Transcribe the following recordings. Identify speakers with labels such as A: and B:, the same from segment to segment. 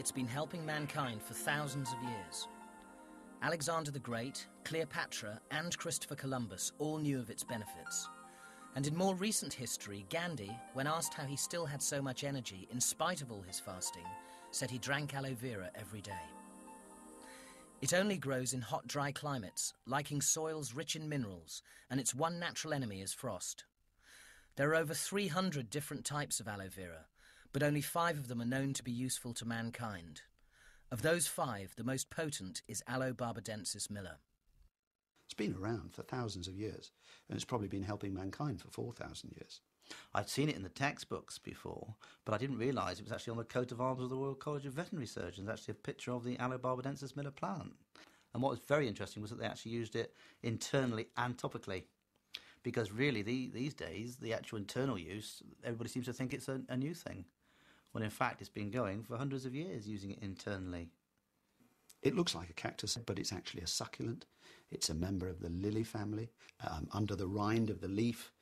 A: it's been helping mankind for thousands of years. Alexander the Great, Cleopatra and Christopher Columbus all knew of its benefits. And in more recent history, Gandhi, when asked how he still had so much energy in spite of all his fasting, said he drank aloe vera every day. It only grows in hot, dry climates, liking soils rich in minerals, and its one natural enemy is frost. There are over 300 different types of aloe vera, but only 5 of them are known to be useful to mankind. Of those 5, the most potent is Aloe barbadensis Miller.
B: It's been around for thousands of years, and it's probably been helping mankind for 4,000 years.
C: I'd seen it in the textbooks before, but I didn't realise it was actually on the coat of arms of the Royal College of Veterinary Surgeons, actually a picture of the Aloe barbadensis Miller plant. And what was very interesting was that they actually used it internally and topically, because really these days, the actual internal use, everybody seems to think it's a new thing, when in fact it's been going for hundreds of years using it internally.
B: It looks like a cactus, but it's actually a succulent. It's a member of the lily family. Under the rind of the leaf,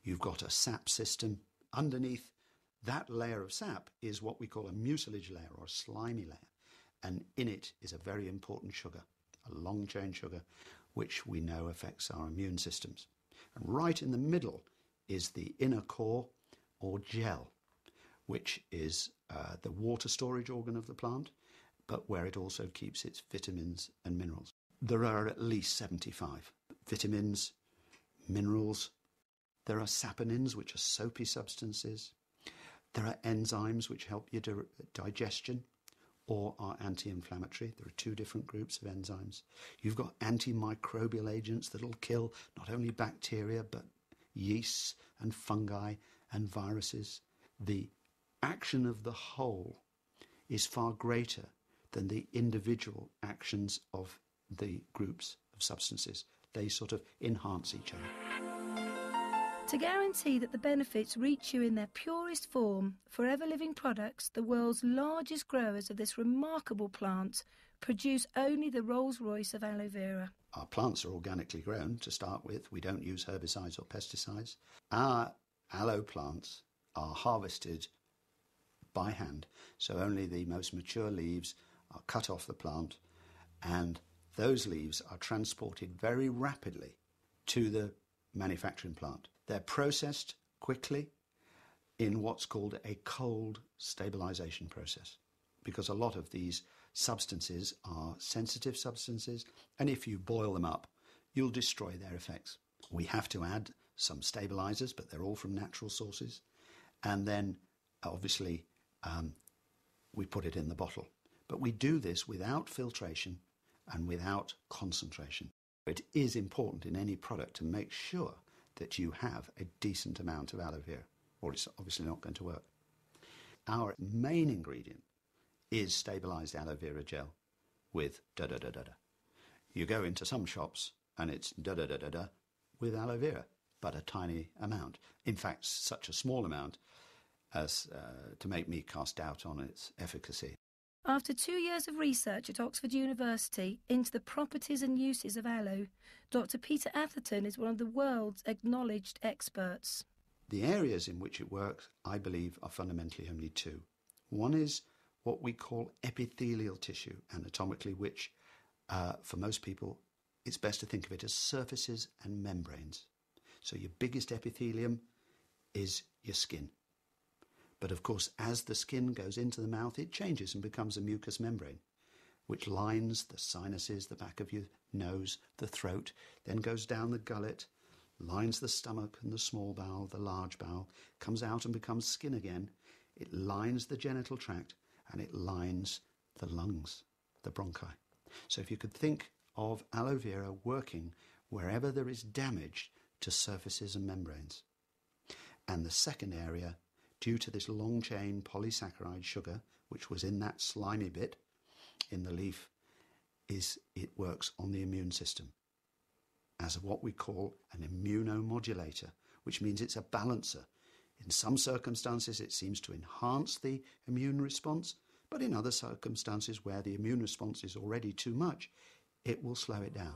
B: you've got a sap system. Underneath that layer of sap is what we call a mucilage layer or a slimy layer. And in it is a very important sugar, a long-chain sugar, which we know affects our immune systems. And right in the middle is the inner core or gel, which is the water storage organ of the plant, but where it also keeps its vitamins and minerals. There are at least 75 vitamins, minerals. There are saponins, which are soapy substances. There are enzymes which help your digestion or are anti-inflammatory. There are 2 different groups of enzymes. You've got antimicrobial agents that will kill not only bacteria, but yeasts and fungi and viruses. The action of the whole is far greater than the individual actions of the groups of substances. They sort of enhance each other.
D: To guarantee that the benefits reach you in their purest form, Forever Living Products, the world's largest growers of this remarkable plant, produce only the Rolls-Royce of aloe vera.
B: Our plants are organically grown to start with. We don't use herbicides or pesticides. Our aloe plants are harvested by hand, so only the most mature leaves are cut off the plant, and those leaves are transported very rapidly to the manufacturing plant. They're processed quickly in what's called a cold stabilization process, because a lot of these substances are sensitive substances, and if you boil them up, you'll destroy their effects. We have to add some stabilizers, but they're all from natural sources, and then obviously we put it in the bottle. But we do this without filtration and without concentration. It is important in any product to make sure that you have a decent amount of aloe vera, or it's obviously not going to work. Our main ingredient is stabilized aloe vera gel with da-da-da-da-da. You go into some shops and it's da-da-da-da-da with aloe vera, but a tiny amount. In fact, such a small amount as to make me cast doubt on its efficacy.
D: After 2 years of research at Oxford University into the properties and uses of aloe, Dr. Peter Atherton is one of the world's acknowledged experts.
B: The areas in which it works, I believe, are fundamentally only 2. One is what we call epithelial tissue, anatomically, which for most people, it's best to think of it as surfaces and membranes. So your biggest epithelium is your skin. But of course, as the skin goes into the mouth, it changes and becomes a mucous membrane, which lines the sinuses, the back of your nose, the throat, then goes down the gullet, lines the stomach and the small bowel, the large bowel, comes out and becomes skin again. It lines the genital tract and it lines the lungs, the bronchi. So if you could think of aloe vera working wherever there is damage to surfaces and membranes. And the second area, due to this long-chain polysaccharide sugar, which was in that slimy bit in the leaf, is it works on the immune system as what we call an immunomodulator, which means it's a balancer. In some circumstances, it seems to enhance the immune response, but in other circumstances where the immune response is already too much, it will slow it down.